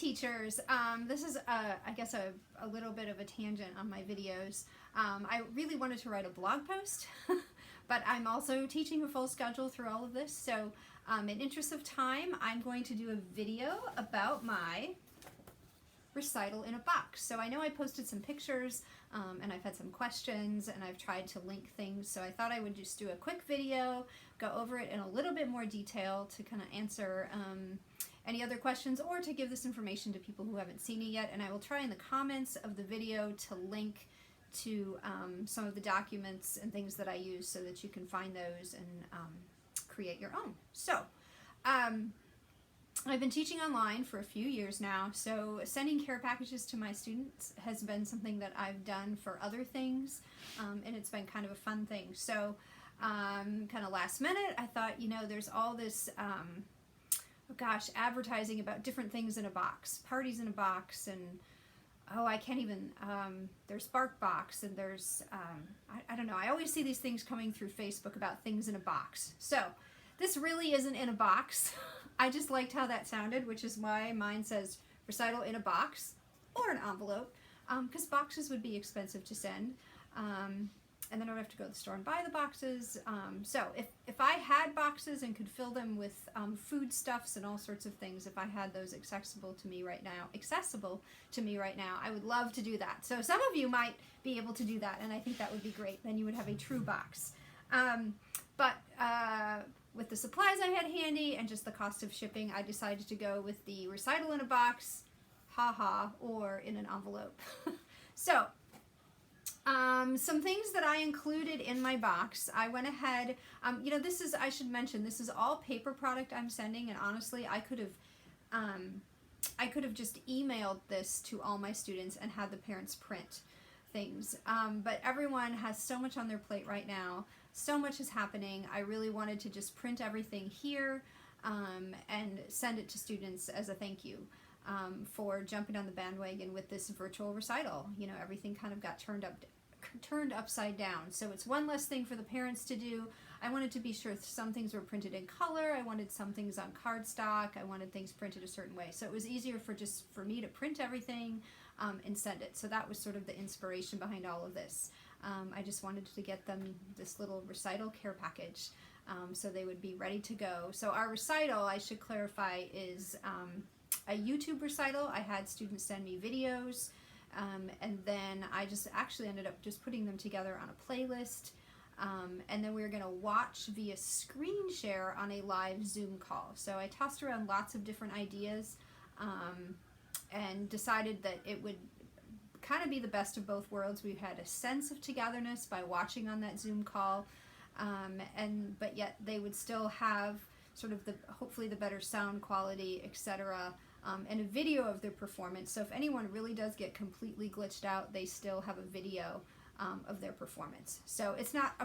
teachers. This is, I guess, a little bit of a tangent on my videos. I really wanted to write a blog post, but I'm also teaching a full schedule through all of this. So in interest of time, I'm going to do a video about my recital in a box. So I know I posted some pictures and I've had some questions and I've tried to link things. So I thought I would just do a quick video, go over it in a little bit more detail to kind of answer any other questions or to give this information to people who haven't seen it yet. And I will try in the comments of the video to link to some of the documents and things that I use so that you can find those and create your own. So I've been teaching online for a few years now, so sending care packages to my students has been something that I've done for other things, and it's been kind of a fun thing. So kind of last minute, I thought, you know, there's all this advertising about different things in a box, parties in a box, and I can't even, there's Bark Box, and there's, I don't know, I always see these things coming through Facebook about things in a box. So this really isn't in a box. I just liked how that sounded, which is why mine says Recital in a Box or an envelope, because boxes would be expensive to send. And then I would have to go to the store and buy the boxes. So if I had boxes and could fill them with foodstuffs and all sorts of things, if I had those accessible to me right now, I would love to do that. So some of you might be able to do that, and I think that would be great. Then you would have a true box. But with the supplies I had handy and just the cost of shipping, I decided to go with the Recital in a Box, or in an envelope. So some things that I included in my box, I went ahead, you know, this is, I should mention, this is all paper product I'm sending, and honestly, I could have just emailed this to all my students and had the parents print things. But everyone has so much on their plate right now. So much is happening. I really wanted to just print everything here and send it to students as a thank you for jumping on the bandwagon with this virtual recital. You know, everything kind of got turned upside down. So it's one less thing for the parents to do. I wanted to be sure some things were printed in color. I wanted some things on cardstock. I wanted things printed a certain way. So it was easier for me to print everything and send it. So that was sort of the inspiration behind all of this. I just wanted to get them this little recital care package so they would be ready to go. So our recital, I should clarify, is a YouTube recital. I had students send me videos, and then I just actually ended up just putting them together on a playlist, and then we were going to watch via screen share on a live Zoom call. So I tossed around lots of different ideas and decided that it would kind of be the best of both worlds. We had a sense of togetherness by watching on that Zoom call, but yet they would still have sort of hopefully the better sound quality, etc., and a video of their performance. So if anyone really does get completely glitched out, they still have a video of their performance. So it's not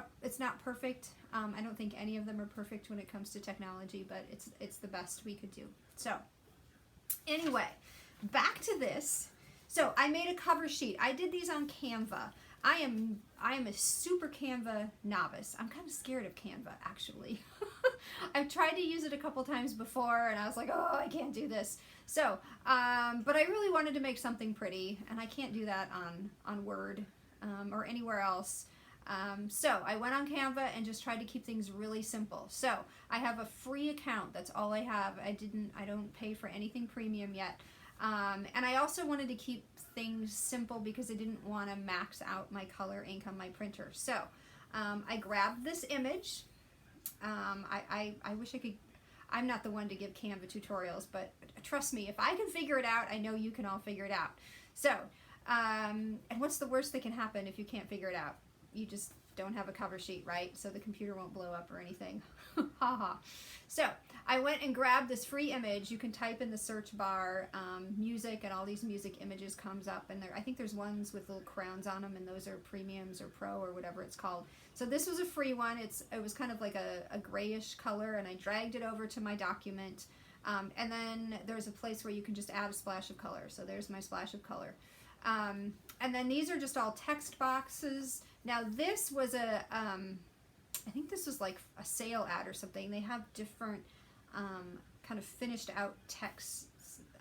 perfect. I don't think any of them are perfect when it comes to technology, but it's the best we could do. So anyway, back to this. So I made a cover sheet. I did these on Canva. I am a super Canva novice. I'm kind of scared of Canva, actually. I've tried to use it a couple times before, and I was like, oh, I can't do this. So, but I really wanted to make something pretty, and I can't do that on Word or anywhere else. So I went on Canva and just tried to keep things really simple. So I have a free account. That's all I have. I don't pay for anything premium yet. And I also wanted to keep things simple because I didn't want to max out my color ink on my printer. So I grabbed this image. I wish I could, I'm not the one to give Canva tutorials, but trust me, if I can figure it out, I know you can all figure it out. So, and what's the worst that can happen if you can't figure it out? You just don't have a cover sheet, right? So the computer won't blow up or anything. Haha. So I went and grabbed this free image. You can type in the search bar music, and all these music images comes up. And I think there's ones with little crowns on them, and those are premiums or pro or whatever it's called. So this was a free one. It was kind of like a grayish color, and I dragged it over to my document. And then there's a place where you can just add a splash of color. So there's my splash of color. And then these are just all text boxes. Now this was I think this was like a sale ad or something. They have different kind of finished out texts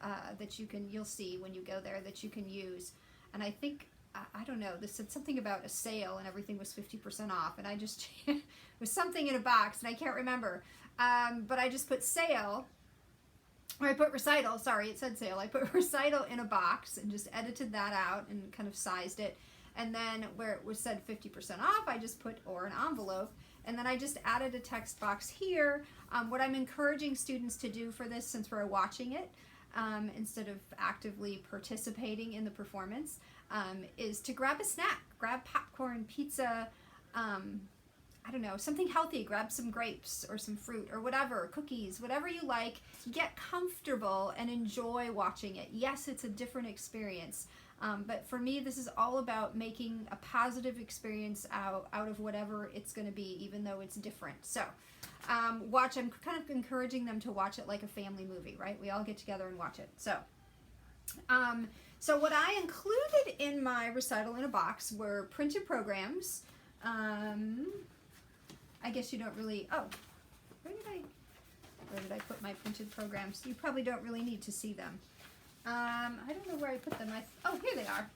that you'll see when you go there that you can use. And I think, I don't know, this said something about a sale and everything was 50% off, and I just, it was something in a box and I can't remember. But I just put sale, or I put recital, sorry, it said sale. I put recital in a box and just edited that out and kind of sized it. And then where it was said 50% off, I just put or an envelope. And then I just added a text box here. What I'm encouraging students to do for this, since we're watching it, instead of actively participating in the performance, is to grab a snack, grab popcorn, pizza, I don't know, something healthy, grab some grapes or some fruit or whatever, cookies, whatever you like, get comfortable and enjoy watching it. Yes, it's a different experience, but for me, this is all about making a positive experience out of whatever it's going to be, even though it's different. So, I'm kind of encouraging them to watch it like a family movie, right? We all get together and watch it. So, so what I included in my Recital-in-a-Box were printed programs. I guess you don't really, where did I put my printed programs? You probably don't really need to see them. I don't know where I put them. Here they are.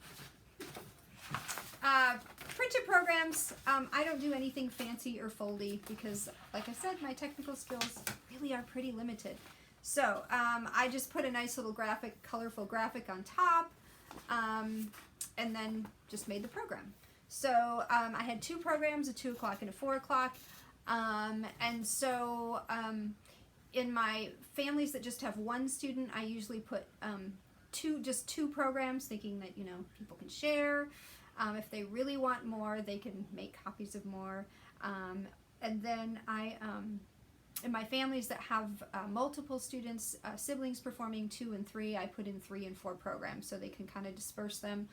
Printed programs, I don't do anything fancy or foldy because, like I said, my technical skills really are pretty limited. So I just put a nice little colorful graphic on top, and then just made the program. So I had 2 programs, a 2 o'clock and a 4 o'clock. And so in my families that just have 1 student, I usually put just two programs, thinking that, people can share. If they really want more, they can make copies of more. And then in my families that have multiple students, siblings performing 2 and 3, I put in 3 and 4 programs so they can kind of disperse them.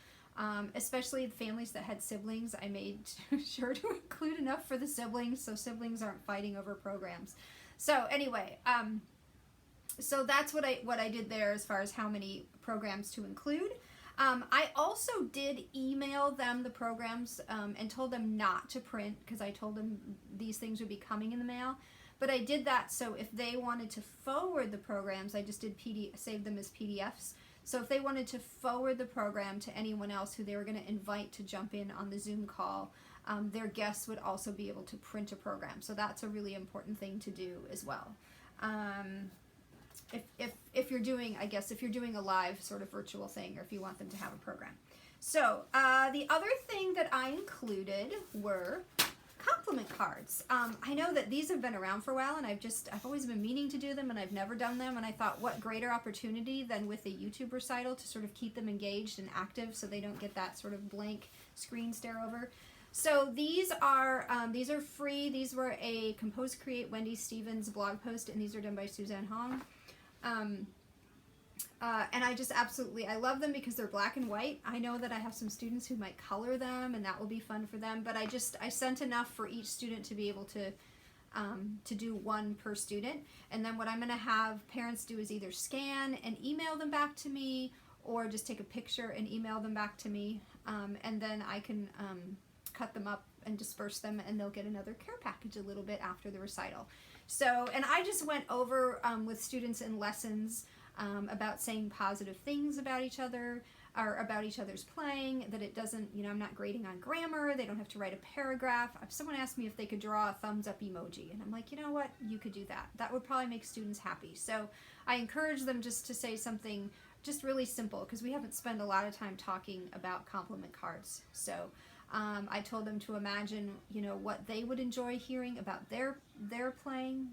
Especially the families that had siblings, I made sure to include enough for the siblings so siblings aren't fighting over programs. So anyway, so that's what I did there as far as how many programs to include. I also did email them the programs and told them not to print because I told them these things would be coming in the mail. But I did that so if they wanted to forward the programs, I just did save them as PDFs. So if they wanted to forward the program to anyone else who they were going to invite to jump in on the Zoom call, their guests would also be able to print a program. So that's a really important thing to do as well. If you're doing, I guess, if you're doing a live sort of virtual thing, or if you want them to have a program. So the other thing that I included were compliment cards. I know that these have been around for a while, and I've always been meaning to do them, and I've never done them, and I thought, what greater opportunity than with a YouTube recital to sort of keep them engaged and active so they don't get that sort of blank screen stare over. So these are free. These were a Compose Create Wendy Stevens blog post, and these are done by Suzanne Hong. And I love them because they're black and white. I know that I have some students who might color them, and that will be fun for them, but I sent enough for each student to be able to do 1 per student. And then what I'm going to have parents do is either scan and email them back to me, or just take a picture and email them back to me, and then I can cut them up and disperse them, and they'll get another care package a little bit after the recital. So, and I just went over with students in lessons about saying positive things about each other, or about each other's playing, that it doesn't, I'm not grading on grammar, they don't have to write a paragraph. Someone asked me if they could draw a thumbs up emoji, and I'm like, you know what, you could do that. That would probably make students happy. So I encourage them just to say something just really simple, because we haven't spent a lot of time talking about compliment cards. So I told them to imagine, what they would enjoy hearing about their playing,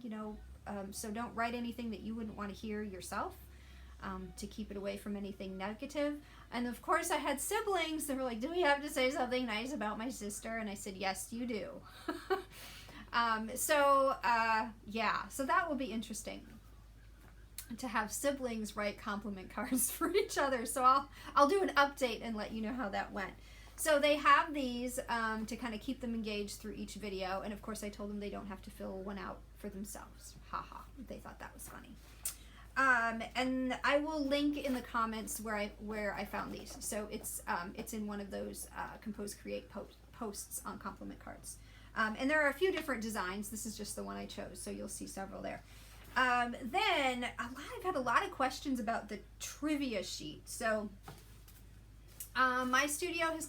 so don't write anything that you wouldn't want to hear yourself, to keep it away from anything negative. And of course I had siblings that were like, do we have to say something nice about my sister? And I said, yes, you do. So that will be interesting to have siblings write compliment cards for each other. So I'll do an update and let you know how that went. So they have these to kind of keep them engaged through each video, and of course I told them they don't have to fill one out for themselves. Haha, they thought that was funny. And I will link in the comments where I found these. So it's in one of those Compose Create posts on compliment cards. And there are a few different designs. This is just the one I chose, so you'll see several there. Then I've had a lot of questions about the trivia sheet. So my studio has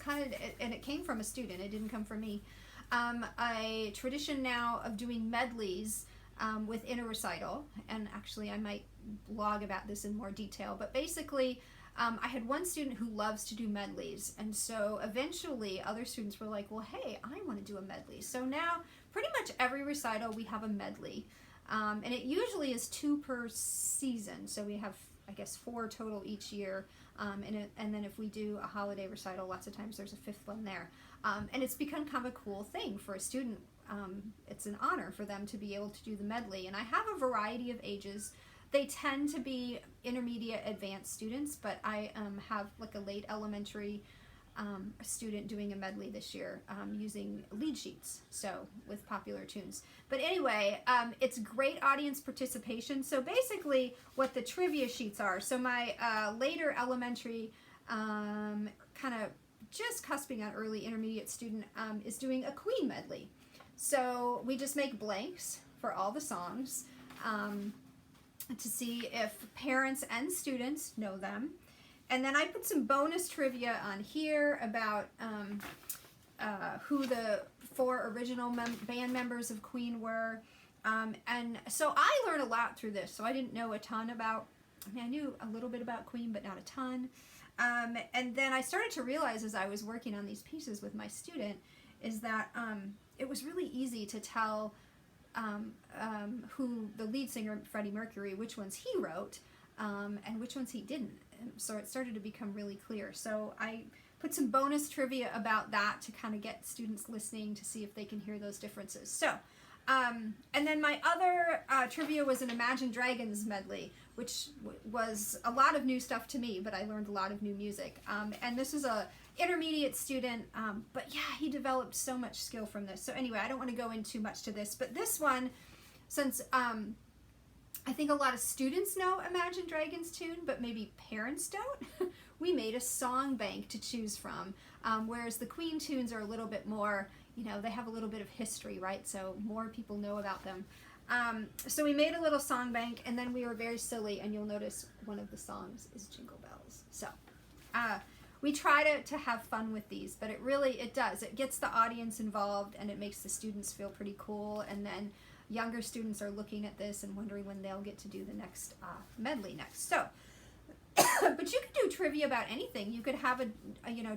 and it came from a student, it didn't come from me, a tradition now of doing medleys within a recital. And actually I might blog about this in more detail, but basically I had one student who loves to do medleys, and so eventually other students were like, well, hey, I want to do a medley. So now pretty much every recital we have a medley, and it usually is 2 per season, so we have, I guess, 4 total each year, and then if we do a holiday recital, lots of times there's a 5th one there, and it's become kind of a cool thing for a student. It's an honor for them to be able to do the medley, and I have a variety of ages. They tend to be intermediate advanced students, but I have like a late elementary student doing a medley this year using lead sheets, so with popular tunes. But anyway, it's great audience participation. So basically what the trivia sheets are, so my later elementary kind of just cusping on early intermediate student is doing a Queen medley. So we just make blanks for all the songs to see if parents and students know them. And then I put some bonus trivia on here about who the 4 original band members of Queen were. And so I learned a lot through this. So I didn't know a ton about, I knew a little bit about Queen, but not a ton. And then I started to realize as I was working on these pieces with my student is that it was really easy to tell who the lead singer, Freddie Mercury, which ones he wrote and which ones he didn't. And so it started to become really clear. So I put some bonus trivia about that to kind of get students listening to see if they can hear those differences. So, and then my other trivia was an Imagine Dragons medley, which was a lot of new stuff to me, but I learned a lot of new music. And this is a intermediate student, but yeah, he developed so much skill from this. So anyway, I don't want to go into too much to this, but this one, since I think a lot of students know Imagine Dragons tune, but maybe parents don't, we made a song bank to choose from, whereas the Queen tunes are a little bit more, you know, they have a little bit of history, right? So more people know about them. So we made a little song bank, and then we were very silly, and you'll notice one of the songs is Jingle Bells. So we try to have fun with these, but it does. It gets the audience involved, and it makes the students feel pretty cool, and then younger students are looking at this and wondering when they'll get to do the next medley next. So, but you could do trivia about anything. You could have a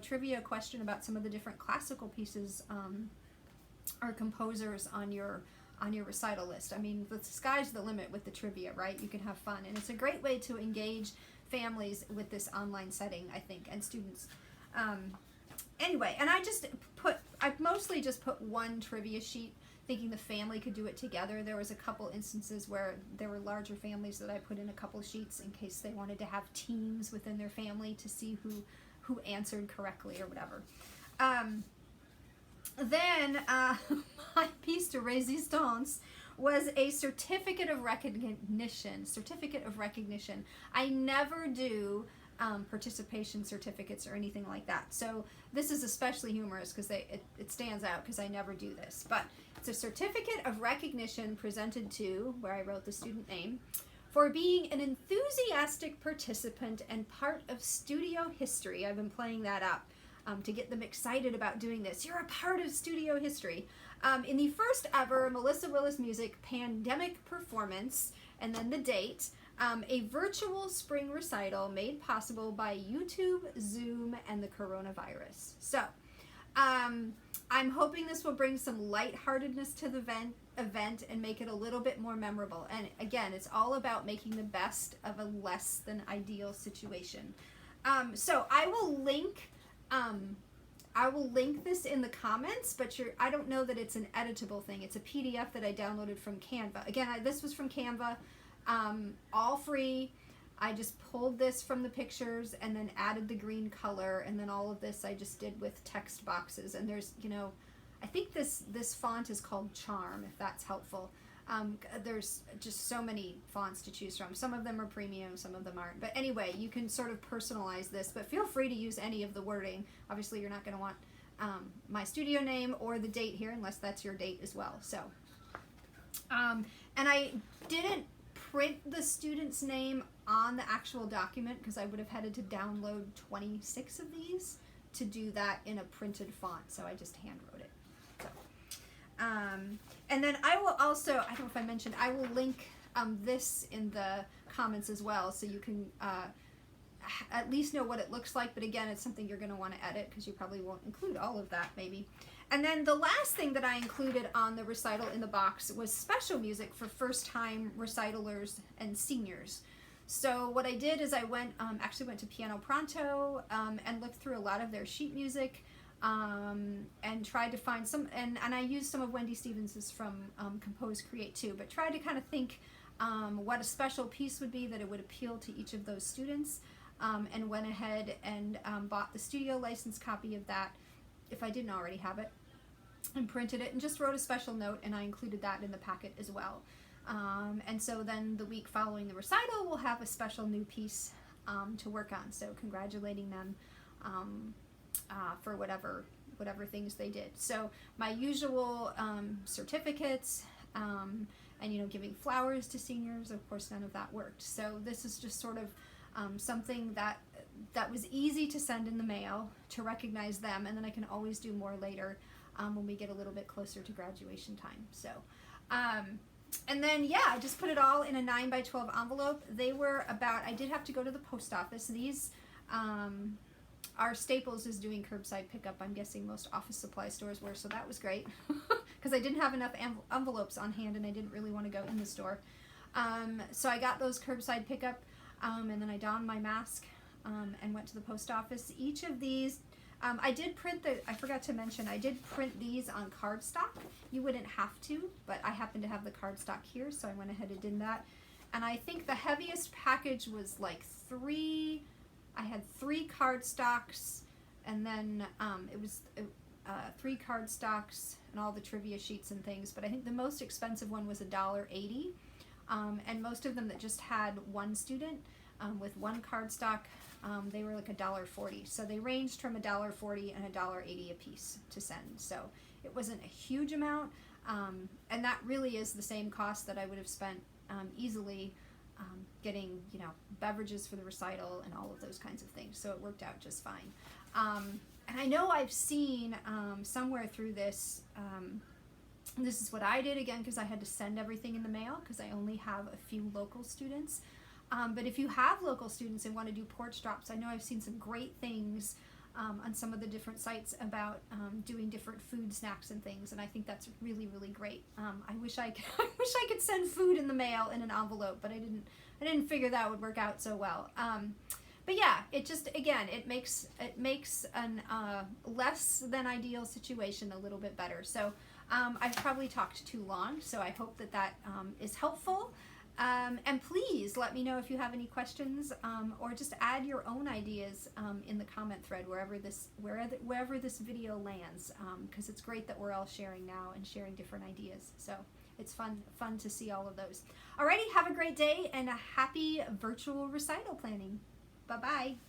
trivia question about some of the different classical pieces or composers on your recital list. I mean, the sky's the limit with the trivia, right? You can have fun, and it's a great way to engage families with this online setting, I think, and students. Anyway, and I mostly just put one trivia sheet, thinking the family could do it together. There was a couple instances where there were larger families that I put in a couple sheets in case they wanted to have teams within their family to see who answered correctly or whatever. Then my piece de resistance was a certificate of recognition. I never do participation certificates or anything like that. So this is especially humorous because it stands out because I never do this. But it's a certificate of recognition presented to, where I wrote the student name, for being an enthusiastic participant and part of studio history. I've been playing that up to get them excited about doing this. You're a part of studio history. In the first ever Melissa Willis Music pandemic performance, and then the date, a virtual spring recital made possible by YouTube, Zoom, and the coronavirus. So, I'm hoping this will bring some lightheartedness to the event and make it a little bit more memorable. And again, it's all about making the best of a less than ideal situation. So I will link this in the comments, but I don't know that it's an editable thing. It's a PDF that I downloaded from Canva. Again, this was from Canva, all free. I just pulled this from the pictures and then added the green color, and then all of this I just did with text boxes. And there's, I think this font is called Charm, if that's helpful. There's just so many fonts to choose from. Some of them are premium, some of them aren't. But anyway, you can sort of personalize this, but feel free to use any of the wording. Obviously, you're not going to want my studio name or the date here, unless that's your date as well. So, and I didn't print the student's name on the actual document because I would have had to download 26 of these to do that in a printed font, so I just hand wrote it. So, and then I will also, I don't know if I mentioned, I will link this in the comments as well, so you can at least know what it looks like, but again, it's something you're going to want to edit because you probably won't include all of that maybe. And then the last thing that I included on the Recital-in-a-Box was special music for first-time recitalers and seniors. So what I did is I went, actually went to Piano Pronto and looked through a lot of their sheet music and tried to find some, and I used some of Wendy Stevens's from Compose Create too, but tried to kind of think what a special piece would be that it would appeal to each of those students, and went ahead and bought the studio license copy of that, if I didn't already have it, and printed it and just wrote a special note, and I included that in the packet as well. And so then the week following the recital, we'll have a special new piece to work on. So congratulating them for whatever things they did. So my usual certificates and, you know, giving flowers to seniors, of course, none of that worked. So this is just sort of something that was easy to send in the mail to recognize them, and then I can always do more later when we get a little bit closer to graduation time. So, and then, yeah, I just put it all in a 9x12 envelope. They were about, I did have to go to the post office. These, our Staples is doing curbside pickup. I'm guessing most office supply stores were, so that was great because I didn't have enough envelopes on hand and I didn't really want to go in the store. So I got those curbside pickup, and then I donned my mask and went to the post office. Each of these, I did print I forgot to mention, I did print these on cardstock. You wouldn't have to, but I happen to have the cardstock here, so I went ahead and did that. And I think the heaviest package was like I had 3 cardstocks, and then it was 3 cardstocks and all the trivia sheets and things, but I think the most expensive one was $1.80, and most of them that just had one student with one cardstock, they were like $1.40. So they ranged from $1.40 and $1.80 a piece to send. So it wasn't a huge amount, and that really is the same cost that I would have spent easily getting, you know, beverages for the recital and all of those kinds of things. So it worked out just fine. And I know I've seen somewhere through this, this is what I did again because I had to send everything in the mail because I only have a few local students. But if you have local students and want to do porch drops, I know I've seen some great things on some of the different sites about doing different food snacks and things, and I think that's really, really great. I wish I could send food in the mail in an envelope, but I didn't figure that would work out so well. But yeah, it just, again, it makes an less than ideal situation a little bit better. So I've probably talked too long, so I hope that is helpful. And please let me know if you have any questions, or just add your own ideas in the comment thread wherever this video lands, because it's great that we're all sharing now and sharing different ideas. So it's fun to see all of those. Alrighty, have a great day and a happy virtual recital planning. Bye-bye.